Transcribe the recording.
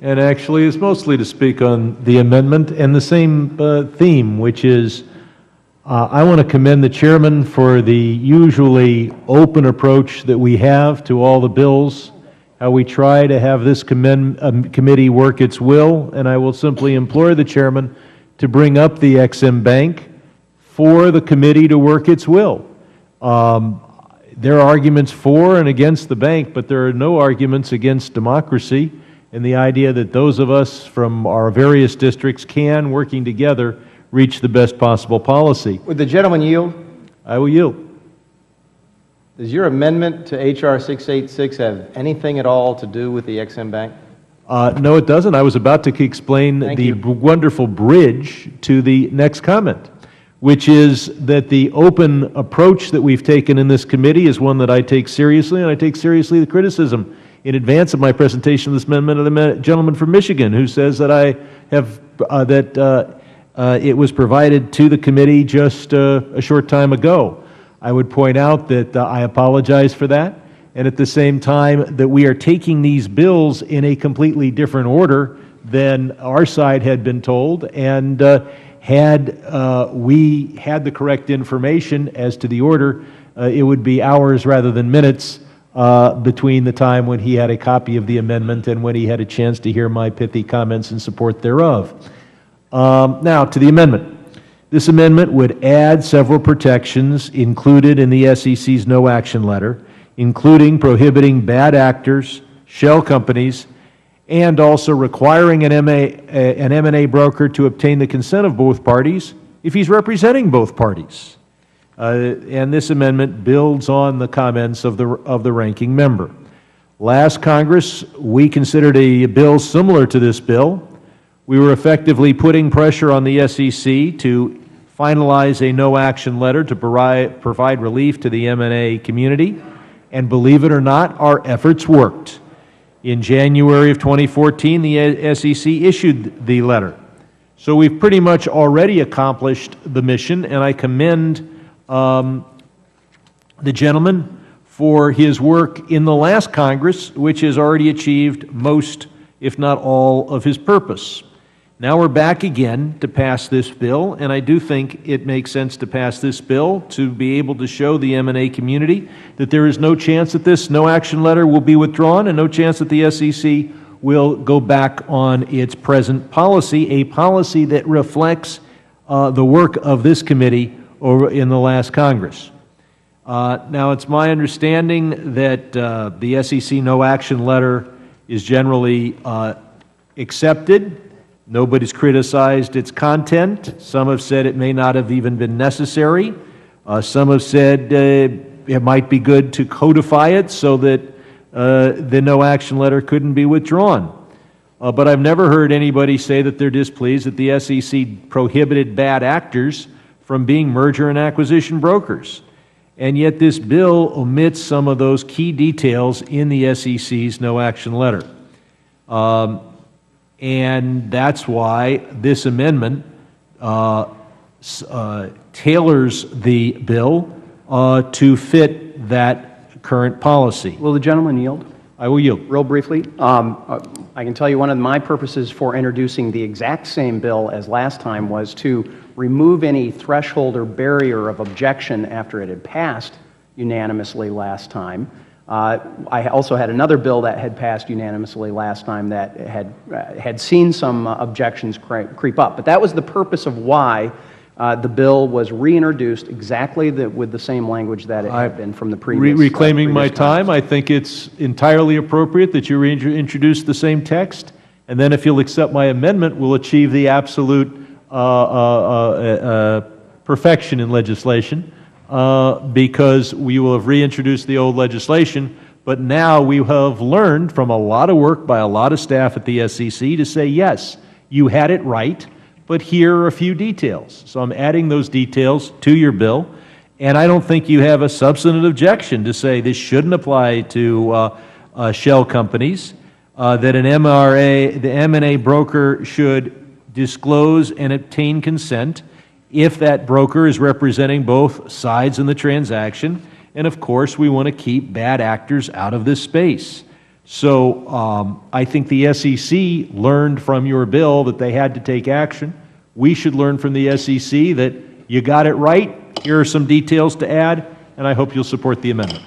And actually, it's mostly to speak on the amendment and the same theme, which is I want to commend the chairman for the usually open approach that we have to all the bills, how we try to have this committee work its will, and I will simply implore the chairman to bring up the Ex-Im Bank for the committee to work its will. There are arguments for and against the bank, but there are no arguments against democracy and the idea that those of us from our various districts can, working together, reach the best possible policy. Would the gentleman yield? I will yield. Does your amendment to H.R. 686 have anything at all to do with the Ex-Im Bank? No, it doesn't. I was about to explain the wonderful bridge to the next comment, which is that the open approach that we've taken in this committee is one that I take seriously, and I take seriously the criticism in advance of my presentation of this amendment of the gentleman from Michigan who says that I have it was provided to the committee just a short time ago. I would point out that I apologize for that, and at the same time that we are taking these bills in a completely different order than our side had been told, and had we had the correct information as to the order, it would be hours rather than minutes between the time when he had a copy of the amendment and when he had a chance to hear my pithy comments in support thereof. Now, to the amendment. This amendment would add several protections included in the SEC's no action letter, including prohibiting bad actors, shell companies, and also requiring an M&A broker to obtain the consent of both parties if he's representing both parties. And this amendment builds on the comments of the ranking member. Last Congress, we considered a bill similar to this bill. We were effectively putting pressure on the SEC to finalize a no-action letter to provide relief to the M&A community, and believe it or not, our efforts worked. In January of 2014, the SEC issued the letter. So we've pretty much already accomplished the mission, and I commend the gentleman for his work in the last Congress, which has already achieved most, if not all, of his purpose. Now we're back again to pass this bill, and I do think it makes sense to pass this bill to be able to show the M&A community that there is no chance that this no-action letter will be withdrawn and no chance that the SEC will go back on its present policy, a policy that reflects the work of this committee over in the last Congress. Now, it's my understanding that the SEC no-action letter is generally accepted. Nobody's criticized its content. Some have said it may not have even been necessary. Some have said it might be good to codify it so that the no-action letter couldn't be withdrawn. But I've never heard anybody say that they're displeased that the SEC prohibited bad actors from being merger and acquisition brokers. And yet this bill omits some of those key details in the SEC's no-action letter. And that's why this amendment tailors the bill to fit that current policy. Will the gentleman yield? I will yield. Real briefly, I can tell you one of my purposes for introducing the exact same bill as last time was to remove any threshold or barrier of objection after it had passed unanimously last time. I also had another bill that had passed unanimously last time that had seen some objections creep up. But that was the purpose of why the bill was reintroduced exactly with the same language that it had been from the previous Reclaiming my time, I think it's entirely appropriate that you reintroduce the same text, and then if you'll accept my amendment, we'll achieve the absolute perfection in legislation. Because we will have reintroduced the old legislation, but now we have learned from a lot of work by a lot of staff at the SEC to say, yes, you had it right, but here are a few details. So I'm adding those details to your bill, and I don't think you have a substantive objection to say this shouldn't apply to shell companies, that an MRA, the M&A broker should disclose and obtain consent if that broker is representing both sides in the transaction. And of course, we want to keep bad actors out of this space. So I think the SEC learned from your bill that they had to take action. We should learn from the SEC that you got it right. Here are some details to add, and I hope you'll support the amendment.